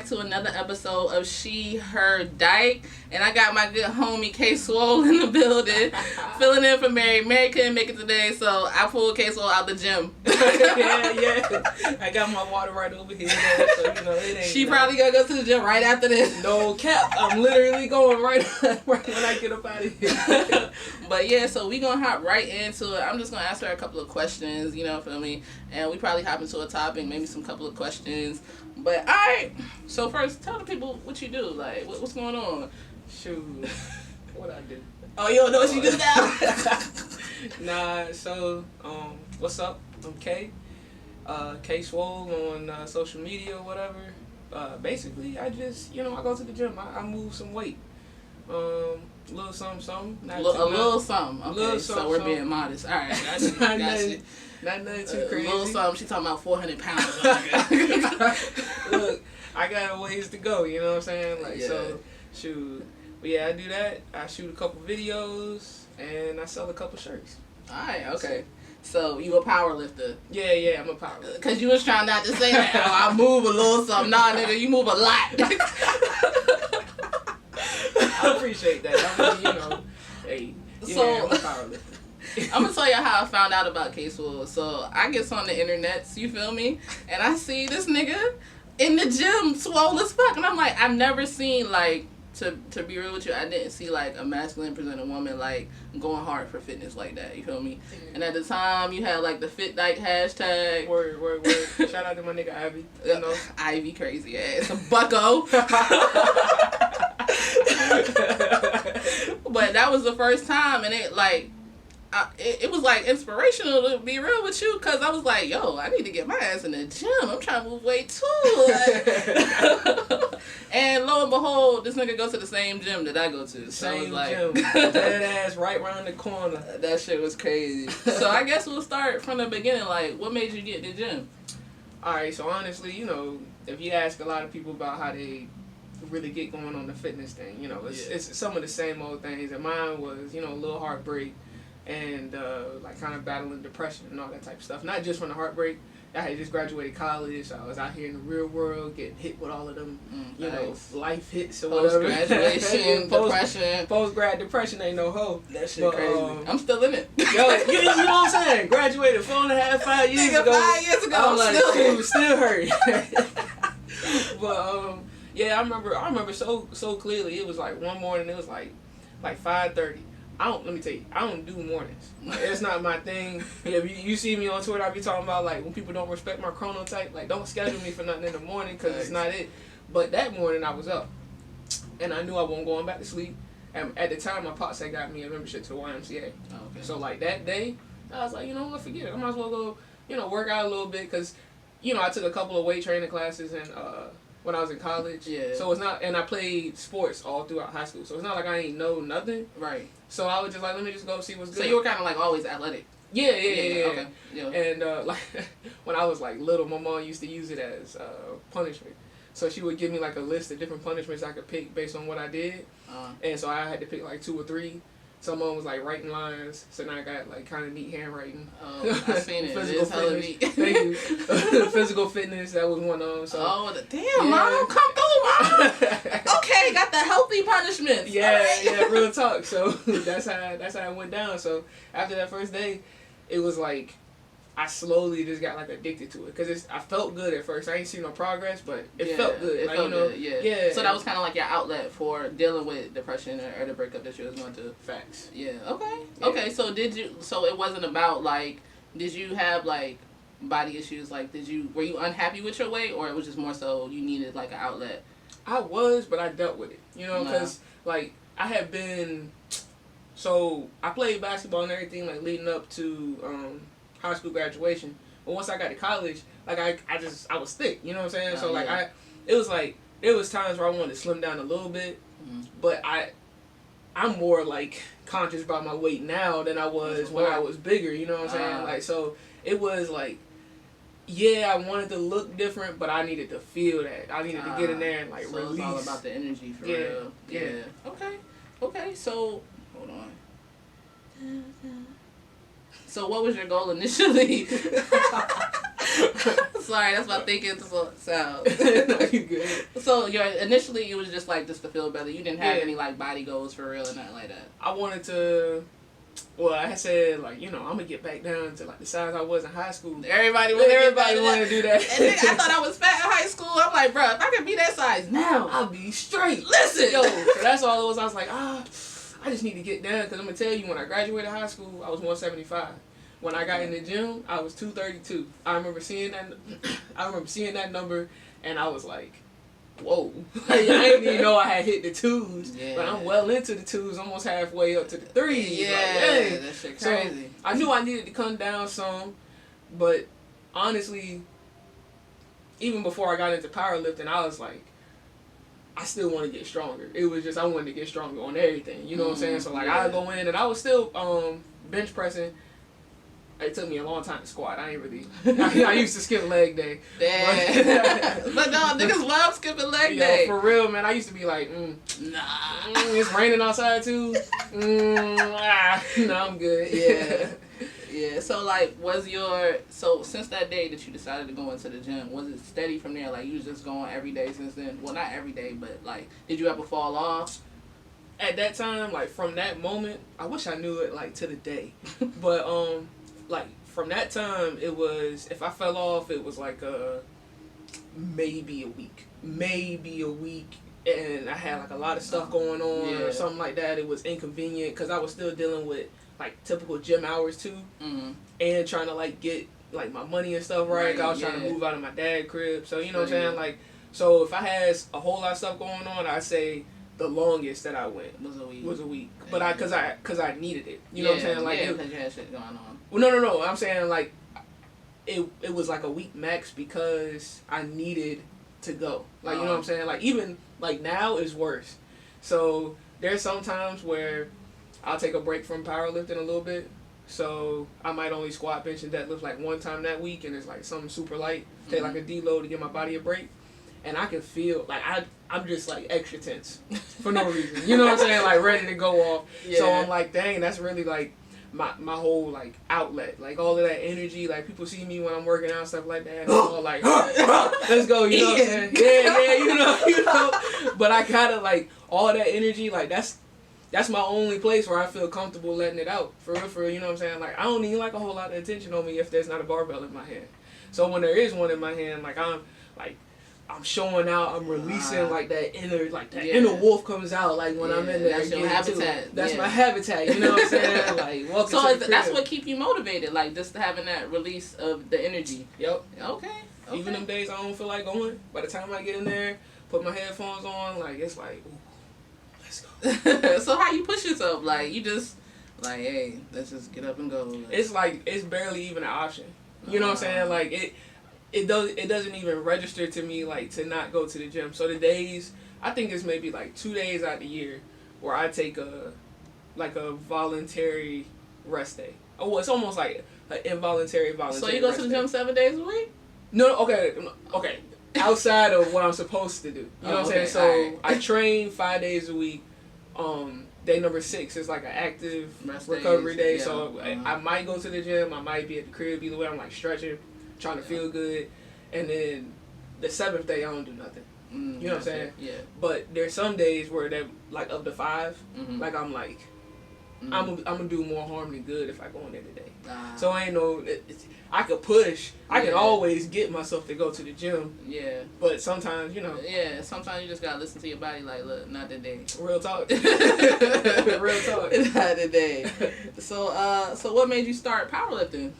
to another episode of She, Her, Dyke. And I got my good homie Swole in the building, filling in for Mary. Mary couldn't make it today, so I pulled Swole out the gym. yeah. I got my water right over here, though, so you know it ain't. She probably gonna go to the gym right after this. No cap, I'm literally going right when I get up out of here. But yeah, so we gonna hop right into it. I'm just gonna ask her a couple of questions, you know, feel me? And we probably hop into a topic, maybe some couple of questions. But alright, so first, tell the people what you do. Like, what's going on? Shoot, what I do? Oh, you don't know what you do now? Nah, so what's up? I'm K. Swole on social media or whatever. Basically, I just, you know, I go to the gym. I move some weight. Little something. A little something. Okay, little so something, we're being modest. All right, not nothing too crazy. Little something. She talking about 400 pounds. Look, I got a ways to go. You know what I'm saying? Like, yeah. so, shoot. But yeah, I do that. I shoot a couple videos and I sell a couple shirts. All right. Okay. So you a power lifter? Yeah, I'm a power lifter. Cause you was trying not to say that. Oh, I move a little something. Nah, nigga, you move a lot. I appreciate that. I mean, you know, hey, yeah, so, I'm a power lifter. I'm gonna tell you how I found out about Swole. So I get on the internet, you feel me? And I see this nigga in the gym, swole as fuck, and I'm like, I've never seen like. To be real with you, I didn't see like a masculine presenting woman like going hard for fitness like that. You feel me? And at the time, you had like the Fit Dyke hashtag. Word. Shout out to my nigga Ivy. You know, Ivy crazy ass, a bucko. But that was the first time, and it like. It was like inspirational to be real with you, because I was like, yo, I need to get my ass in the gym. I'm trying to move weight too. Like, and lo and behold, this nigga goes to the same gym that I go to. Same like, gym. Dead ass right around the corner. That shit was crazy. So I guess we'll start from the beginning. Like, what made you get in the gym? Alright, so honestly, you know, if you ask a lot of people about how they really get going on the fitness thing, you know, it's some of the same old things. And mine was, you know, a little heartbreak. And like kind of battling depression and all that type of stuff. Not just from the heartbreak. I had just graduated college. So I was out here in the real world getting hit with all of them, you know, life hits or whatever. Post-graduation depression. Post-grad depression ain't no hoe. That shit crazy. I'm still in it. Yo, you know what I'm saying? Graduated 4.5, 5 years ago. 5 years ago. I'm like, still hurt. But yeah, I remember so clearly. It was like one morning. It was like 5:30. Let me tell you, I don't do mornings. Like, it's not my thing. Yeah, you see me on Twitter, I be talking about, like, when people don't respect my chronotype, like, don't schedule me for nothing in the morning, because it's not it. But that morning, I was up, and I knew I wasn't going back to sleep. And at the time, my pops had got me a membership to the YMCA. Oh, okay. So, like, that day, I was like, you know what, forget it. I might as well go, you know, work out a little bit, because, you know, I took a couple of weight training classes, and when I was in college. Yeah. So it's not, and I played sports all throughout high school. So it's not like I ain't know nothing. Right. So I was just like, let me just go see what's good. So you were kind of like always athletic. Yeah. Okay. Yeah. And like when I was like little, my mom used to use it as punishment. So she would give me like a list of different punishments I could pick based on what I did. And so I had to pick like 2 or 3. Some of them was like writing lines, so now I got like kind of neat handwriting. Oh, I seen it. Physical fitness. Neat. Thank you. Physical fitness, that was one of them. So. Damn, Mom, come through, Mom. Okay, got the healthy punishments. Yeah, real talk. So that's how it went down. So after that first day, it was like I slowly just got like addicted to it, because I felt good at first. I ain't seen no progress, but it felt good. It like, felt you know, good. Yeah. So that was kind of like your outlet for dealing with depression or the breakup that you was going through. Facts. Yeah. Okay. Yeah. Okay. So So it wasn't about like, did you have like body issues? Like, were you unhappy with your weight, or it was just more so you needed like an outlet? I was, but I dealt with it. You know, because like I had been. So I played basketball and everything like leading up to high school graduation. But once I got to college, like I was thick, you know what I'm saying? So like it was times where I wanted to slim down a little bit, but I'm more like conscious about my weight now than I was when I was bigger, you know what I'm saying? Like, so it was like, yeah, I wanted to look different, but I needed to feel that. I needed to get in there and like so release. It's all about the energy for real. Yeah. Okay. So hold on. So what was your goal initially? Sorry, that's my thinking sound. No, you good. So initially it was just like just to feel better. You didn't have any like body goals for real or nothing like that. I wanted to. Well, I said like I'm gonna get back down to like the size I was in high school. Everybody want to do that. And then I thought I was fat in high school. I'm like, bro, if I could be that size now, I'll be straight. Listen, yo. So that's all it was. I was like, I just need to get down because I'm gonna tell you, when I graduated high school, I was 175. When I got in the gym, I was 232. I remember seeing that number, and I was like, whoa. I didn't even know I had hit the 2s, but I'm well into the 2s, almost halfway up to the 3s. Yeah, like, that shit crazy. So I knew I needed to come down some, but honestly, even before I got into powerlifting, I was like, I still want to get stronger. It was just I wanted to get stronger on everything. You know what I'm saying? So like I go in and I was still bench pressing. It took me a long time to squat. I ain't really. I used to skip leg day. But no, niggas love skipping leg day. For real, man. I used to be like, it's raining outside too. No, I'm good. Yeah. Yeah. So like, since that day that you decided to go into the gym, was it steady from there? Like you was just going every day since then? Well, not every day, but like, did you ever fall off? At that time, like from that moment, I wish I knew it like to the day, but like from that time, it was, if I fell off, it was like maybe a week, and I had like a lot of stuff going on or something like that. It was inconvenient because I was still dealing with like typical gym hours too, and trying to like get like my money and stuff right. I was trying to move out of my dad's crib, so you know what I'm saying. Like, so if I had a whole lot of stuff going on, I'd say the longest that I went was a week. But because I needed it. You know what I'm saying? Like, because you had shit going on. Well, no. I'm saying like it was like a week max because I needed to go. Like, you know what I'm saying? Like, even like now is worse. So there's some times where I'll take a break from powerlifting a little bit. So I might only squat, bench, and deadlift like one time that week, and it's like something super light. Take like a deload to give my body a break. And I can feel, like, I'm just, like, extra tense for no reason. You know what I'm saying? Like, ready to go off. Yeah. So I'm like, dang, that's really, like, my whole, like, outlet. Like, all of that energy. Like, people see me when I'm working out, stuff like that. And I'm all like, let's go, you know what I'm saying? Yeah, you know. But I gotta, like, all that energy, like, that's my only place where I feel comfortable letting it out. For real, you know what I'm saying? Like, I don't need, like, a whole lot of attention on me if there's not a barbell in my hand. So when there is one in my hand, like, I'm showing out, I'm releasing like that inner wolf comes out like when I'm in there. That's your habitat. That's my habitat, you know what I'm saying? Like walking to the crib. That's what keep you motivated, like just having that release of the energy. Yep. Okay. Even them days I don't feel like going, by the time I get in there, put my headphones on, like it's like, ooh, let's go. So how you push yourself? Like you just like, hey, let's just get up and go. It's like it's barely even an option. You know what I'm saying? Like it doesn't even register to me like to not go to the gym. So the days, I think it's maybe like 2 days out the year where I take a voluntary rest day. Oh, well, it's almost like an involuntary voluntary. So you go to the gym 7 days a week? No, okay. Outside of what I'm supposed to do, you know what I'm saying. So right. I train 5 days a week. Day number 6 is like an active recovery day. Yeah. So I might go to the gym. I might be at the crib. Either way, I'm like stretching, trying to feel good, and then the 7th day I don't do nothing. You know what I'm saying? Yeah. But there's some days where they're like up to 5. Like I'm like, I'm gonna do more harm than good if I go in there today. So I ain't no. I could push. I can always get myself to go to the gym. Yeah. But sometimes, you know. Yeah. Sometimes you just gotta listen to your body. Like, look, not today. Real talk. Real talk. Not today. So what made you start powerlifting?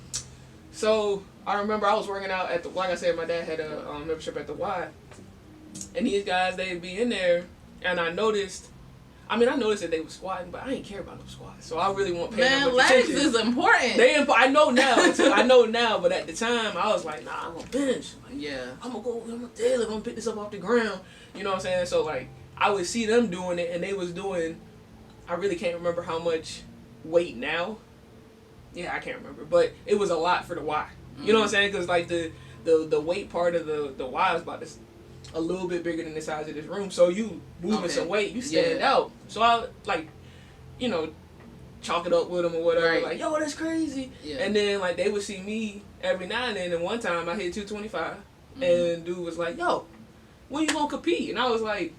So I remember I was working out at like I said, my dad had a membership at the Y, and these guys, they'd be in there, and I noticed that they were squatting, but I didn't care about no squats, so I really won't pay them much attention. Legs is important. I know now, but at the time I was like, nah, I'm gonna bench. Like, I'm gonna deadlift, I'm gonna pick this up off the ground. You know what I'm saying? So like I would see them doing it, and they was doing. I really can't remember how much weight now. Yeah, I can't remember, but it was a lot for the Y. You know what I'm saying? Because like the weight part of the Y is about a little bit bigger than the size of this room. So you moving some weight, you stand out. So I like, you know, chalk it up with them or whatever. Right. Like, yo, that's crazy. Yeah. And then like they would see me every now and then. And one time I hit 225, and dude was like, yo, when you gonna compete? And I was like,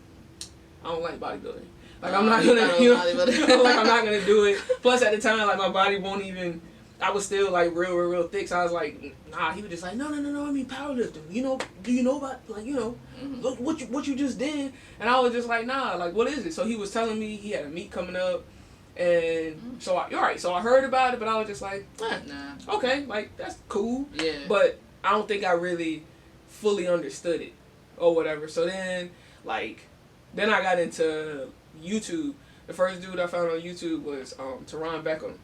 I don't like bodybuilding. Like I'm not gonna, like I'm not gonna do it. Plus at the time, like my body won't even. I was still like real thick, so I was like, nah. He was just like, no. I mean powerlifting. You know, do you know about like look what you just did? And I was just like, nah. Like what is it? So he was telling me he had a meet coming up, and so I heard about it, but I was just like, nah, okay, like that's cool. Yeah. But I don't think I really fully understood it or whatever. So then I got into YouTube. The first dude I found on YouTube was Teron Beckham.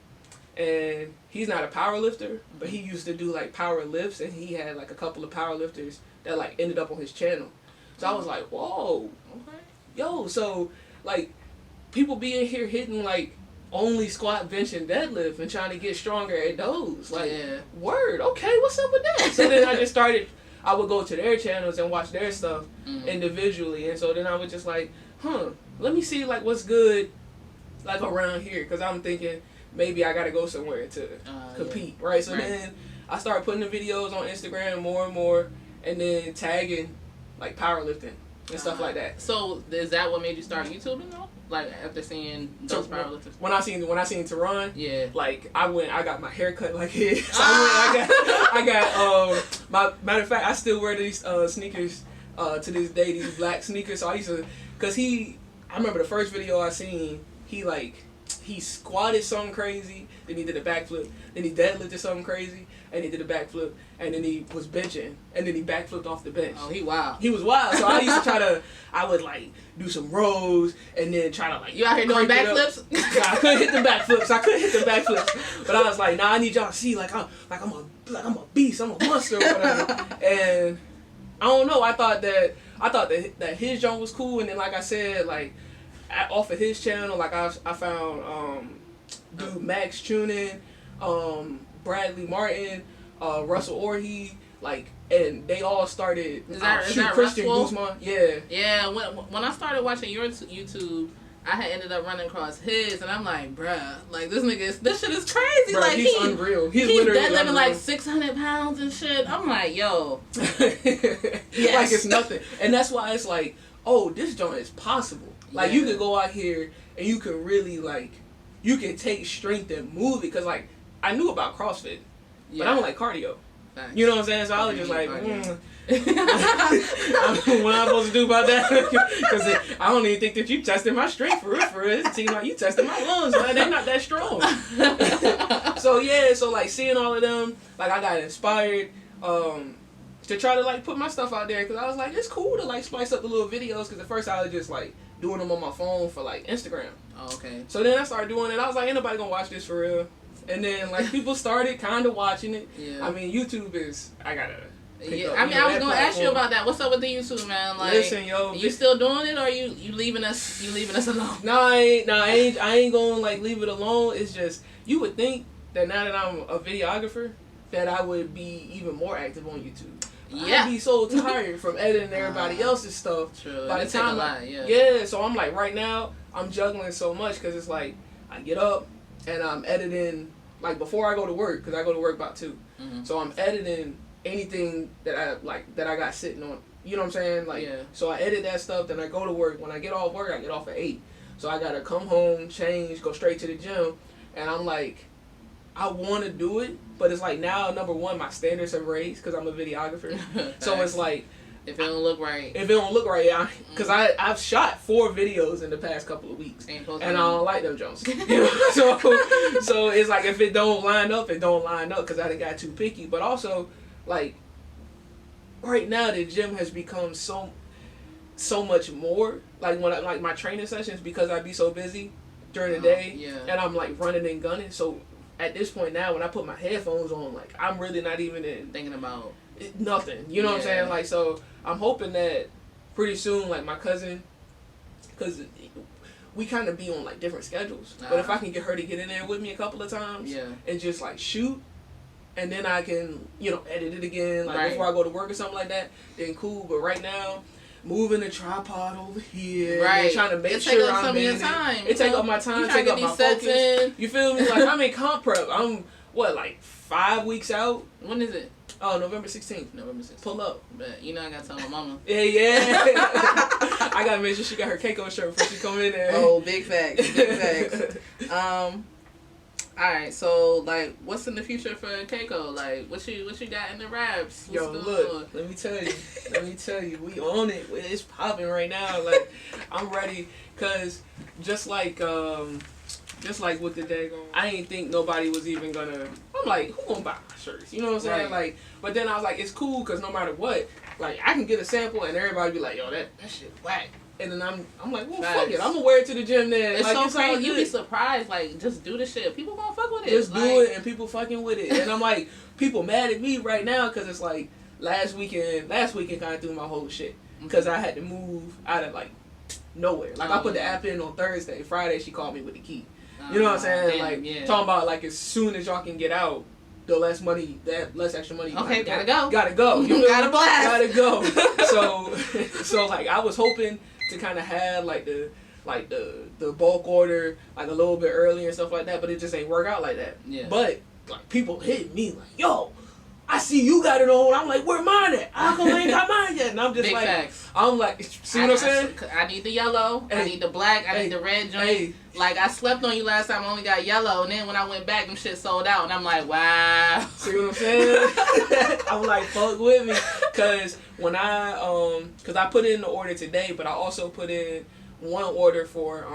And he's not a power lifter, but he used to do like power lifts, and he had like a couple of power lifters that like ended up on his channel. So I was like, whoa, okay, yo, so like people be in here hitting like only squat, bench, and deadlift and trying to get stronger at those. Like, word, okay, what's up with that? So then I would go to their channels and watch their stuff individually, and so then I was just like, let me see like what's good like around here, because I'm thinking maybe I gotta go somewhere to compete, right? So then I started putting the videos on Instagram more and more, and then tagging like powerlifting and stuff like that. So is that what made you start YouTubing though? Like after seeing those powerlifters? When I seen Teron, like I got my hair cut like his. So I got my matter of fact, I still wear these sneakers to this day, these black sneakers. So I used to, I remember the first video I seen, he squatted something crazy, then he did a backflip, then he deadlifted something crazy, and he did a backflip, and then he was benching, and then he backflipped off the bench. Oh, he wild. He was wild. So I used to I would like do some rows, and then try to like. You out here doing backflips? I couldn't hit the backflips. But I was like, nah, I need y'all to see I'm a beast, I'm a monster or whatever. And I don't know. I thought that his joint was cool, and then like I said, like. Off of his channel, like I found dude Max Tunin, Bradley Martin, Russell Orhe, like, and they all started Christian Guzman. Yeah. When I started watching your YouTube, I had ended up running across his, and I'm like, bruh, like this shit is crazy. Bruh, like he's unreal. He's literally deadlifting like 600 pounds and shit. I'm like, yo, yes. Like it's nothing, and that's why it's like, oh, this joint is possible. Like, you could go out here and you can really, like, you can take strength and move it. Because, like, I knew about CrossFit, but I don't like cardio. Thanks. You know what I'm saying? So I was just like, what am I supposed to do about that? Because I don't even think that you tested my strength for real. It seems like you tested my lungs, man. They're not that strong. So, like, seeing all of them, like, I got inspired to try to, like, put my stuff out there. Because I was like, it's cool to, like, spice up the little videos. Because at first I was just, like, doing them on my phone for like Instagram. Oh, okay. So then I started doing it. I was like, ain't nobody gonna watch this for real. And then like people started kind of watching it. Yeah. I mean, YouTube is I was gonna ask you about that. What's up with the YouTube, man? Like, listen, yo, you still doing it, or you leaving us? You leaving us alone? No, I ain't gonna like leave it alone. It's just you would think that now that I'm a videographer, that I would be even more active on YouTube. Yeah. I'd be so tired from editing everybody else's stuff. True. By the time, so I'm like, right now, I'm juggling so much because it's like, I get up and I'm editing, like before I go to work, because I go to work about 2. Mm-hmm. So I'm editing anything that I got sitting on. You know what I'm saying? Like, so I edit that stuff, then I go to work. When I get off work, I get off at 8. So I got to come home, change, go straight to the gym. And I'm like, I want to do it, but it's like now, number one, my standards have raised because I'm a videographer. So it's like, if it don't look right, because I've shot 4 videos in the past couple of weeks, and I don't like them Jones. You know? So it's like if it don't line up, it don't line up because I done got too picky. But also, like right now, the gym has become so much more. Like when like my training sessions, because I be so busy during the day, and I'm like running and gunning. So at this point now, when I put my headphones on, like I'm really not even thinking about nothing. You know what I'm saying? Like, so I'm hoping that pretty soon, like my cousin, because we kind of be on like different schedules. But if I can get her to get in there with me a couple of times, and just like shoot, and then I can edit it again, like before I go to work or something like that, then cool. But right now, moving the tripod over here, right? Trying to make it sure take up I'm some of your in time. It take up my time, take up my focus. You feel me? Like I'm in comp prep. I'm like 5 weeks out. When is it? Oh, November 16th. November 16th. Pull up. But you know I gotta tell my mama. Yeah. I gotta make sure she got her Keiko shirt before she come in there. Oh, big facts. Big facts. Alright, so like what's in the future for Keiko? Like what you got in the raps? Yo, look, let me tell you, we on it. It's popping right now. Like I'm ready, cause just like with the day, I ain't think nobody was even gonna. I'm like, who gonna buy my shirts? You know what I'm saying? Right. Like, but then I was like, it's cool, cause no matter what, like I can get a sample and everybody be like, yo, that shit whack. And then I'm like, well, fuck it. I'm gonna wear it to the gym then. It's like, so crazy. You be surprised. Like, just do the shit. People gonna fuck with it. Just do it, and people fucking with it. And I'm like, people mad at me right now because it's like last weekend kind of threw my whole shit because I had to move out of like nowhere. Like I put the app in on Thursday. Friday she called me with the key. You know what I'm saying? Like talking about like as soon as y'all can get out, the less extra money. Okay, gotta go. You gotta blast. Gotta go. So like I was hoping to kind of have like the bulk order like a little bit earlier and stuff like that, but it just ain't work out like that. Yeah. But like people hit me like, yo, I see you got it on. I'm like, where mine at? How come I ain't got mine yet? And I'm just Big like, facts. I'm like, see what I'm saying? I need the yellow. Hey. I need the black. I need the red joint. Hey. Like I slept on you last time. I only got yellow, and then when I went back, them shit sold out, and I'm like, wow. See what I'm saying? I'm like, fuck with me, cause when cause I put in the order today, but I also put in one order for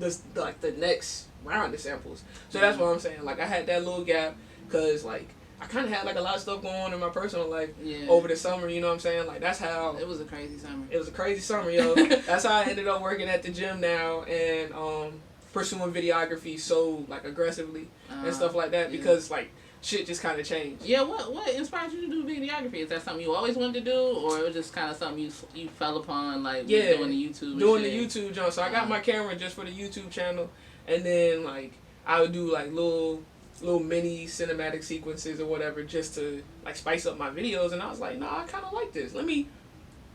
the next round of samples. So that's what I'm saying. Like I had that little gap, cause like I kind of had like a lot of stuff going on in my personal life over the summer. You know what I'm saying? Like that's how it was a crazy summer. It was a crazy summer, yo. That's how I ended up working at the gym now and pursuing videography so like aggressively and stuff like that because like shit just kind of changed. Yeah, what inspired you to do videography? Is that something you always wanted to do, or it was just kind of something you fell upon like doing the YouTube? Doing the YouTube, John. So I got my camera just for the YouTube channel, and then like I would do like little mini cinematic sequences or whatever just to like spice up my videos. And I was like, nah, I kind of like this.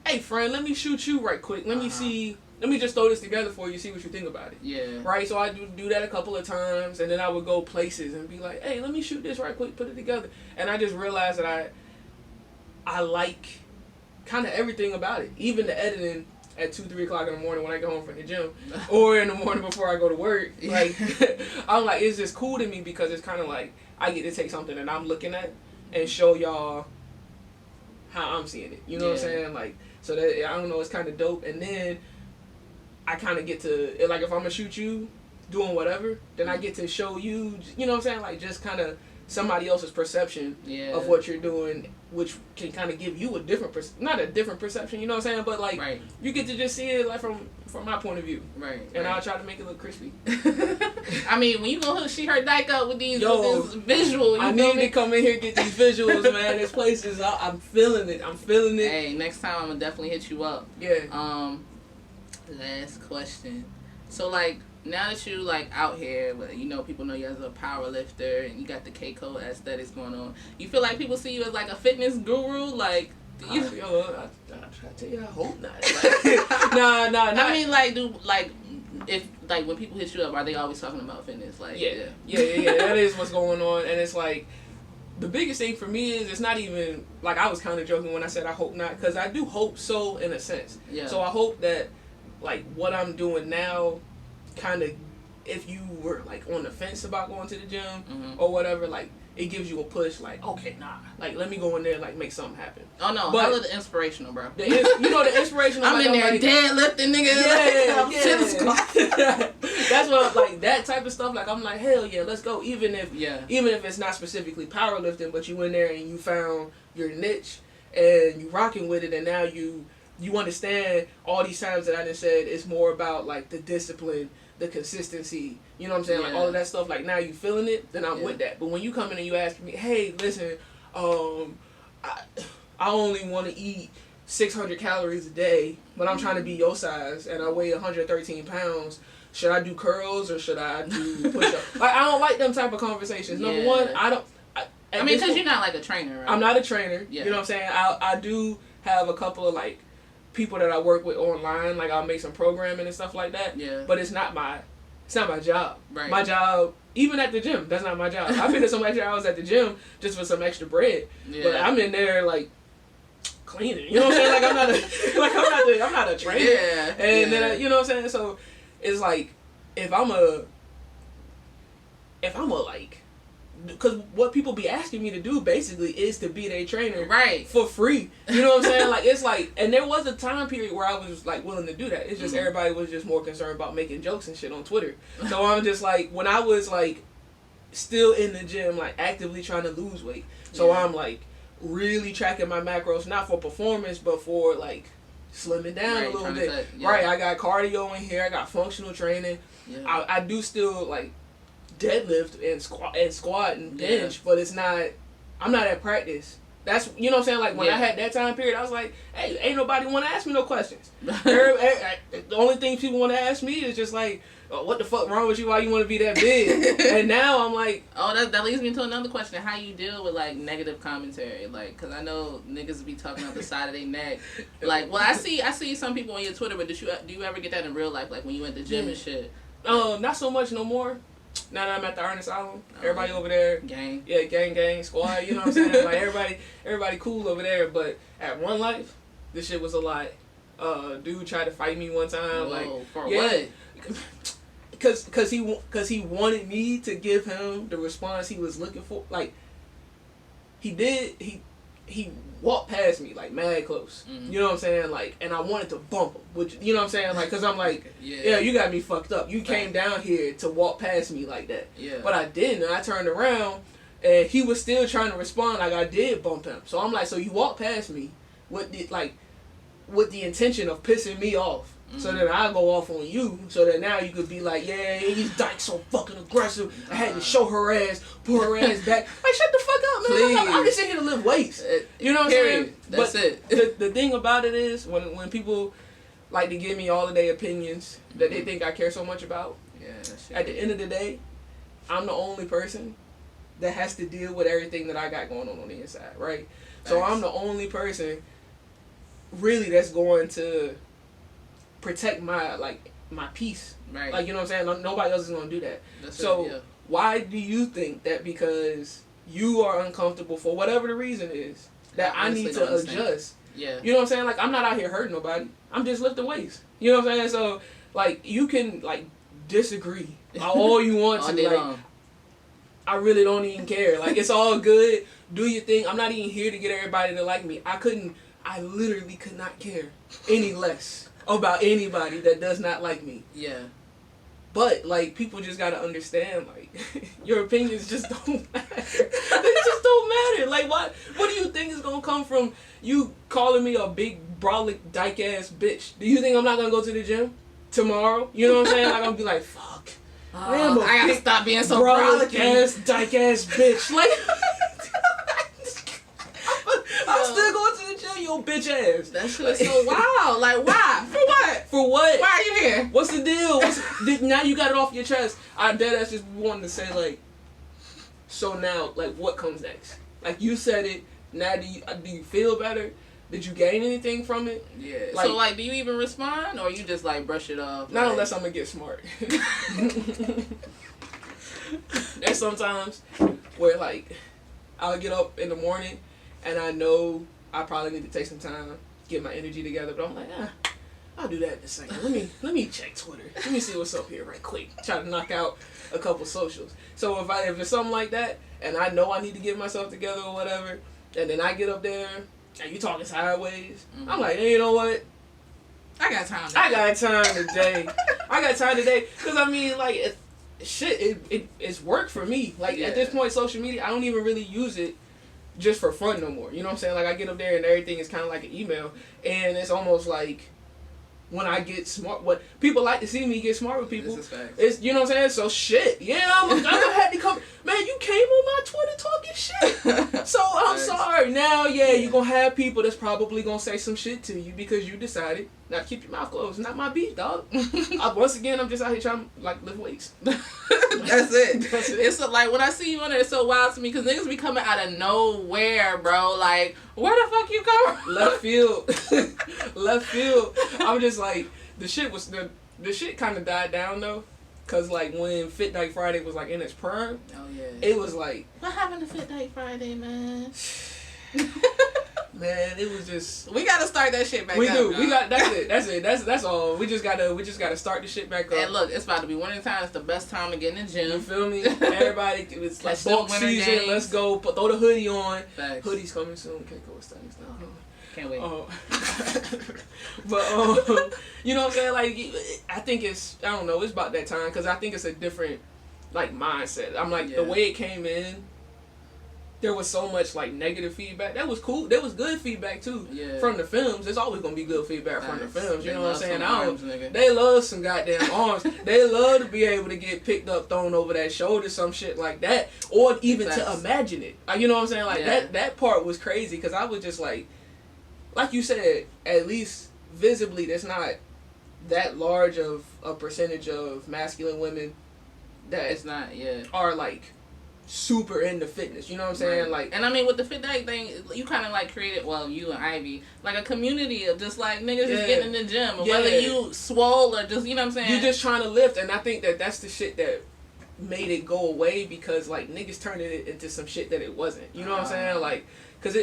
Hey friend, let me shoot you right quick. Let me just throw this together for you, see what you think about it. Yeah. Right? So I do that a couple of times, and then I would go places and be like, hey, let me shoot this right quick, put it together. And I just realized that I like kind of everything about it. Even the editing at 2-3 o'clock in the morning when I get home from the gym, or in the morning before I go to work. Like, I'm like, it's just cool to me because it's kind of like I get to take something that I'm looking at and show y'all how I'm seeing it. You know what I'm saying? Like, so that I don't know, it's kind of dope. And then I kind of get to like if I'm gonna shoot you doing whatever, then I get to show you. You know what I'm saying? Like just kind of somebody else's perception of what you're doing, which can kind of give you a different not a different perception, you know what I'm saying, but like you get to just see it like from my point of view, and I'll try to make it look crispy. I mean, when you go hook her Dyke up with these with this visual, I need to come in here and get these visuals, man. This place is I'm feeling it. Hey, next time I'm gonna definitely hit you up. Last question. So like, now that you like out here, you know, people know you as a power lifter and you got the Keiko aesthetics going on, you feel like people see you as like a fitness guru? Like, I tell you, I hope not. Like, nah. I mean, like, if like when people hit you up, are they always talking about fitness? Like, yeah. That is what's going on, and it's like the biggest thing for me is it's not even like I was kind of joking when I said I hope not, because I do hope so in a sense. Yeah. So I hope that like what I'm doing now, kind of, if you were like on the fence about going to the gym or whatever, like it gives you a push. Like, okay, nah, like let me go in there and like make something happen. Oh no, but I love the inspirational, bro. You know the inspirational. I'm in there like, deadlifting, nigga. Yeah. That's what like that type of stuff. Like I'm like, hell yeah, let's go. Even if it's not specifically powerlifting, but you in there and you found your niche and you rocking with it, and now you understand all these times that I just said it's more about like the discipline, the consistency, you know what I'm saying? Like all of that stuff, like now you feeling it, then I'm with that. But when you come in and you ask me, hey, listen, I only want to eat 600 calories a day, but I'm trying to be your size and I weigh 113 pounds. Should I do curls or should I do push-ups? Like, I don't like them type of conversations. Number one, I don't. I mean, because you're not like a trainer, right? I'm not a trainer. Yeah. You know what I'm saying? I do have a couple of like people that I work with online. Like I'll make some programming and stuff like that. Yeah. But it's not my job. Right. My job, even at the gym, that's not my job. I put in some extra hours at the gym just for some extra bread. Yeah. But I'm in there like cleaning. You know what I'm saying? Like I'm not a trainer. Yeah. And then you know what I'm saying? So it's like if I'm a like, because what people be asking me to do basically is to be their trainer, right, for free. You know what I'm saying? Like it's like, and there was a time period where I was like willing to do that. It's just everybody was just more concerned about making jokes and shit on Twitter. So I'm just like, when I was like still in the gym, like actively trying to lose weight. So I'm like really tracking my macros, not for performance, but for like slimming down a little bit. Right, I got cardio in here. I got functional training. Yeah. I do still like deadlift and squat and bench, but it's not, I'm not at practice. That's, you know what I'm saying? Like when I had that time period, I was like, hey, ain't nobody want to ask me no questions. The only thing people want to ask me is just like, oh, what the fuck wrong with you? Why you want to be that big? And now I'm like, oh, that leads me to another question. How you deal with like negative commentary? Like, cause I know niggas be talking out the side of their neck. Like, well, I see some people on your Twitter, but do you ever get that in real life? Like when you went to the gym and shit? Not so much no more. Now that I'm at the Ernest Island, everybody over there, gang, gang, squad. You know what I'm saying? Like everybody cool over there. But at One Life, this shit was a lot. Dude tried to fight me one time. Whoa, for what? Because he wanted me to give him the response he was looking for. Like he walked past me like mad close. Mm-hmm. You know what I'm saying? Like, and I wanted to bump him, which, you know what I'm saying? Like, cause I'm like, yeah, you got me fucked up. You came down here to walk past me like that. Yeah. But I didn't. And I turned around, and he was still trying to respond like I did bump him. So I'm like, so you walked past me with the intention of pissing me off. Mm-hmm. So then I go off on you, so that now you could be like, yeah, he's Dyke so fucking aggressive. I had to show her ass, pull her ass back. Like, shut the fuck up, man. Please. I'm just in here to lift weights. You know what I'm saying? That's it. The thing about it is, when people like to give me all of their opinions that they think I care so much about, at the end of the day, I'm the only person that has to deal with everything that I got going on the inside, right? Thanks. So I'm the only person really that's going to protect my peace, right? Like, you know what I'm saying? Nobody else is gonna do that. Why do you think that because you are uncomfortable for whatever the reason is that I need to adjust? Yeah, you know what I'm saying? Like, I'm not out here hurting nobody. I'm just lifting weights. You know what I'm saying? So like, you can like disagree all you want to. Like, I really don't even care. Like, it's all good. Do your thing. I'm not even here to get everybody to like me. I literally could not care any less about anybody that does not like me. Yeah. But, like, people just gotta understand, like, your opinions just don't matter. They just don't matter. Like, what do you think is gonna come from you calling me a big, brolic, dyke-ass bitch? Do you think I'm not gonna go to the gym tomorrow? You know what I'm saying? I'm gonna be like, fuck. I gotta stop being so brolic-ass, dyke-ass bitch. Like, I'm still going to the gym, yo bitch ass. That shit's so wild. Like, why? For what? For what? Why are you here? What's the deal? Now you got it off your chest. I deadass just wanted to say, like, so now, like, what comes next? Like, you said it. Now, do you feel better? Did you gain anything from it? Yeah. Like, so, like, do you even respond, or you just, like, brush it off? Not unless I'm gonna get smart. There's sometimes where, like, I'll get up in the morning and I know I probably need to take some time, get my energy together, but I'm like, I'll do that in a second. Let me check Twitter. Let me see what's up here right quick. Try to knock out a couple socials. So if it's something like that, and I know I need to get myself together or whatever, and then I get up there and you talking sideways, I'm like, hey, you know what? I got time today. I got time today. Because, I mean, like, it's work for me. Like, at this point, social media, I don't even really use it just for fun no more. You know what I'm saying? Like, I get up there and everything is kind of like an email. And it's almost like when I get smart, what people like to see me get smart with people. It's, you know what I'm saying? So shit. Yeah, I'm gonna have to come. Man, you came on my Twitter talking shit. So I'm sorry. Now, you're gonna have people that's probably gonna say some shit to you because you decided not to keep your mouth closed. Not my beat, dog. Once again, I'm just out here trying to like lift weights. That's it. It's like when I see you on there, it's so wild to me because niggas be coming out of nowhere, bro. Like, where the fuck you come from? Left field. Left field. I'm just like, the shit kind of died down though. Cause like when Fit Dyke Friday was like in its prime, it was like, what happened to Fit Dyke Friday, man? Man, it was just. We gotta start that shit back up. We do. Bro. We got. That's it. That's all. We just gotta start the shit back up. And look, it's about to be winter time. It's the best time to get in the gym. You feel me? Everybody, it's like bulk season. Games. Let's go. Throw the hoodie on. Facts. Hoodie's coming soon. Can't go with studies now. Can't wait. But you know what I'm saying? Like, I think it's. I don't know. It's about that time because I think it's a different like mindset. I'm like the way it came in. There was so much like negative feedback. That was cool. There was good feedback too from the films. There's always gonna be good feedback from the films. You know what I'm saying? They love some goddamn arms. They love to be able to get picked up, thrown over that shoulder, some shit like that, or even to imagine it. You know what I'm saying? Like that part was crazy because I was just like you said, at least visibly, there's not that large of a percentage of masculine women that it's not are like. Super into fitness, you know what I'm saying? Right. Like, and I mean with the Fit Dyke thing, you kind of like created, well, you and Ivy, like a community of just like niggas just getting in the gym, whether you swole or just, you know what I'm saying? You're just trying to lift, and I think that's the shit that made it go away because like niggas turned it into some shit that it wasn't. You know what I'm saying? Like, cause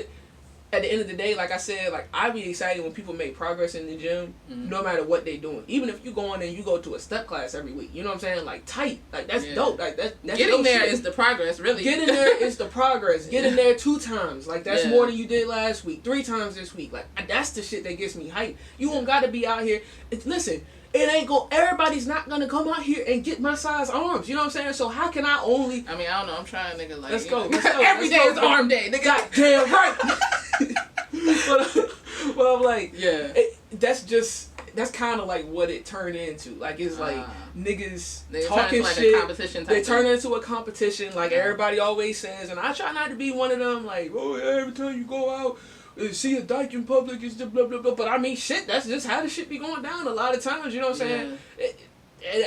at the end of the day, like I said, like I be excited when people make progress in the gym, no matter what they doing. Even if you go in and you go to a step class every week, you know what I'm saying? Like tight, like that's dope. Like that's getting there is the progress, really. Getting there is the progress. Getting there 2 times, like that's more than you did last week. 3 times this week, like that's the shit that gets me hyped. You don't gotta be out here. Listen. It ain't everybody's not gonna come out here and get my size arms. You know what I'm saying? So how can I only? I mean, I don't know. I'm trying, nigga. Like, let's go. Every day is arm day, nigga. Goddamn right. but I'm like, that's kind of like what it turned into. Like it's like niggas talking like shit. They turn into a competition, like everybody always says. And I try not to be one of them. Like, oh yeah, every time you go out. See a dyke in public is the blah blah blah, but I mean shit. That's just how the shit be going down a lot of times. You know what I'm saying?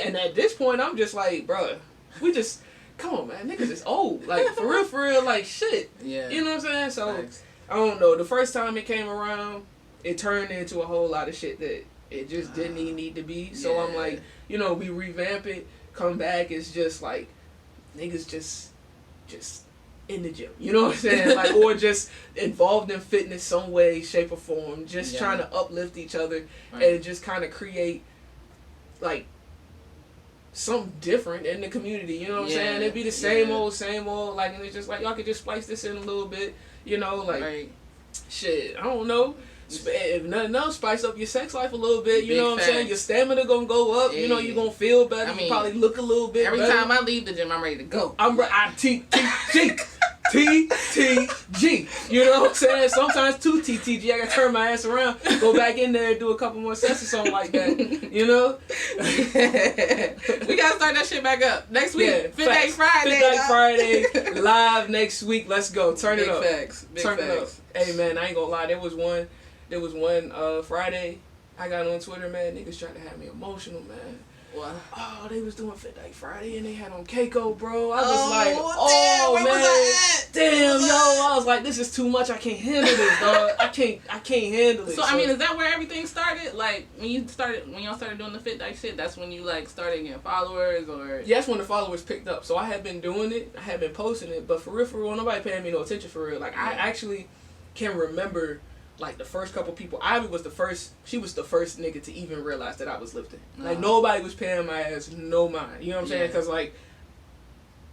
And at this point, I'm just like, bruh, we just come on, man. Niggas is old, like for real, like shit. Yeah. You know what I'm saying? So I don't know. The first time it came around, it turned into a whole lot of shit that it just didn't even need to be. So I'm like, you know, we revamp it, come back. It's just like niggas just. In the gym, you know what I'm saying? Like, or just involved in fitness some way, shape, or form. Just trying to uplift each other and just kind of create, like, something different in the community. You know what I'm saying? It'd be the same old, like, and it's just like, y'all could just splice this in a little bit, you know? Like, shit, I don't know. If nothing else, spice up your sex life a little bit. You know what I'm saying? Your stamina gonna go up. You know, you're gonna feel better. I mean, you probably look a little bit every better. time I leave the gym, I'm ready to go. TTG. You know what I'm saying? Sometimes 2 TTG. I gotta turn my ass around, go back in there and do a couple more sets or something like that. You know? We gotta start that shit back up. Next week. Fit Dyke Friday. Fit Dyke Friday. Live next week. Let's go. Turn it up. Big Turn facts. it up. Hey man, I ain't gonna lie. There was one Friday. I got on Twitter, man. Niggas trying to have me emotional, man. What? Oh, they was doing Fit Dyke Friday and they had on Keiko, bro. I was damn, man, damn, yo. I was like, this is too much. I can't handle this, dog. I can't handle it. So I mean, is that where everything started? Like when y'all started doing the Fit Dyke shit, that's when you like started getting followers, or? Yeah, that's when the followers picked up. So I had been doing it. I had been posting it, but for real, nobody paying me no attention for real. Like I actually can remember. Like the first couple people, Ivy was the first. She was the first nigga to even realize that I was lifting. Like nobody was paying my ass no mind. You know what I'm saying? Because like,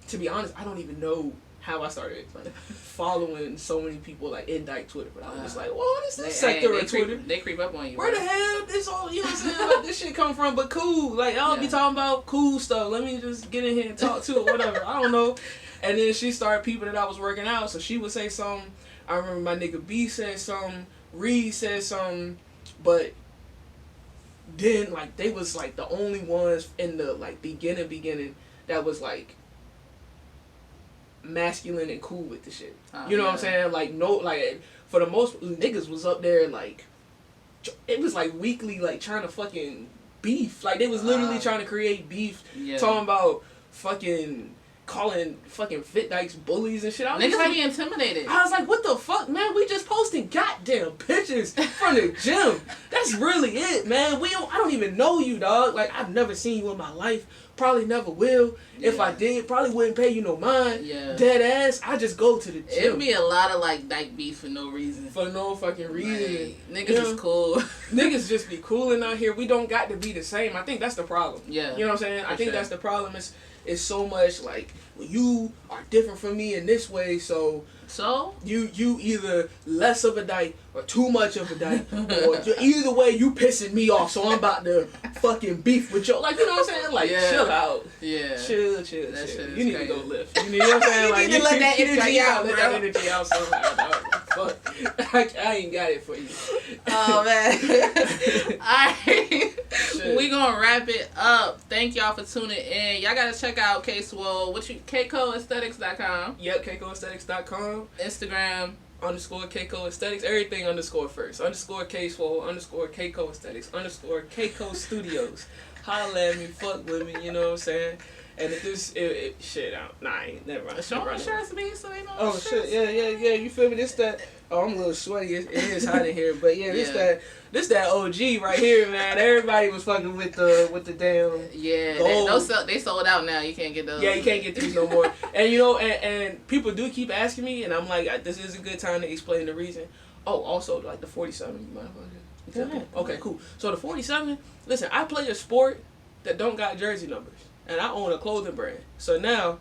to be honest, I don't even know how I started like following so many people like in Dyke Twitter. But I was just like, well, what is this sector of Twitter? They creep up on you. Where the hell this all? You know what I'm saying? Like this shit come from? But cool. Like I'll be talking about cool stuff. Let me just get in here and talk to it. Whatever. I don't know. And then she started peeping that I was working out, so she would say something. I remember my nigga B said something. Reed said something, but then like they was like the only ones in the like beginning that was like masculine and cool with the shit. You know what I'm saying? Like no, like for the most niggas was up there like it was like weekly like trying to fucking beef. Like they was literally trying to create beef, talking about fucking calling fucking fit dykes bullies and shit. I was Niggas like, be intimidated. I was like, what the fuck, man? We just posting goddamn pictures from the gym. That's really it, man. I don't even know you, dog. Like, I've never seen you in my life. Probably never will. Yeah. If I did, probably wouldn't pay you no mind. Yeah. Dead ass. I just go to the gym. It'd be a lot of like dyke beef for no reason. For no fucking reason. Like, niggas is cool. Niggas just be cooling out here. We don't got to be the same. I think that's the problem. Yeah. You know what I'm saying? I think that's the problem. It's so much like, well, you are different from me in this way, so you either less of a dyke or too much of a dyke, or either way you pissing me off, so I'm about to fucking beef with you. Like, you know what I'm saying? Like, chill out. Yeah. Chill. That shit You need crazy. to go lift. You know what I'm saying? Like, you need to let that energy out, let bro. that energy out somehow, dog. Fuck. I ain't got it for you. Oh, man. Alright. We gonna wrap it up. Thank y'all for tuning in. Y'all gotta check out Swole. KCoAesthetics.com. Yep, KCoAesthetics.com. Instagram. _KCo Aesthetics, everything _first. _KSwole, _KCo Aesthetics, _KCo Studios. Holla at me, fuck with me, you know what I'm saying? And if this, shit, I ain't, never mind. Show them shirts, me, so they know. Oh, shit, yeah, you feel me? This that, I'm a little sweaty, it is hot in here, but yeah, this that OG right here, man. Everybody was fucking with the damn they sold out now. You can't get those. Yeah, you can't get these no more. And you know, and people do keep asking me, and I'm like, this is a good time to explain the reason. Oh, also, like the 47, you mind if I get? Okay, cool. So the 47, listen, I play a sport that don't got jersey numbers, and I own a clothing brand. So now,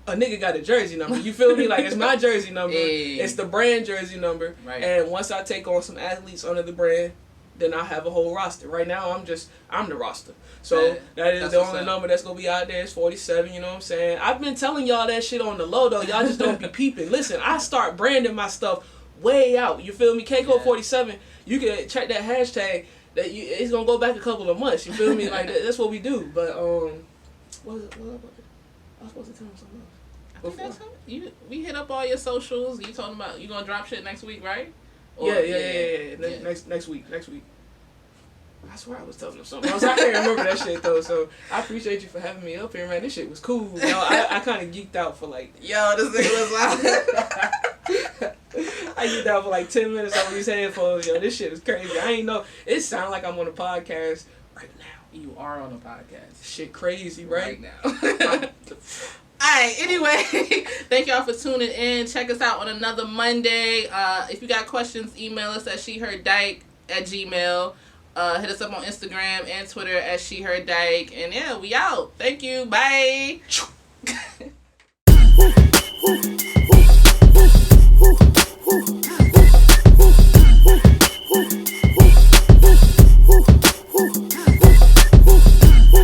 a nigga got a jersey number. You feel me? Like, it's my jersey number. Hey. It's the brand jersey number. Right. And once I take on some athletes under the brand, then I have a whole roster. Right now, I'm the roster. So that is the only number that's going to be out there is 47, you know what I'm saying? I've been telling y'all that shit on the low, though. Y'all just don't be peeping. Listen, I start branding my stuff way out. You feel me? KCo47, you can check that hashtag. It's going to go back a couple of months. You feel me? Like, that's what we do. But, what was it? I was supposed to tell him something else. I think that's we hit up all your socials. You talking about you gonna drop shit next week, right? Yeah. Next week. I swear I was telling him something else. I can't remember that shit though. So I appreciate you for having me up here, man. This shit was cool. You know, I kind of geeked out for like. Yo, this nigga was loud. I geeked out for like 10 minutes on these headphones. Yo, this shit is crazy. I ain't know. It sound like I'm on a podcast right now. You are on a podcast. Shit crazy right now. Alright, anyway, thank y'all for tuning in. Check us out on another Monday. If you got questions, email us at sheherdyke@gmail. Hit us up on Instagram and Twitter at sheherdyke. And yeah, we out. Thank you. Bye. Woo.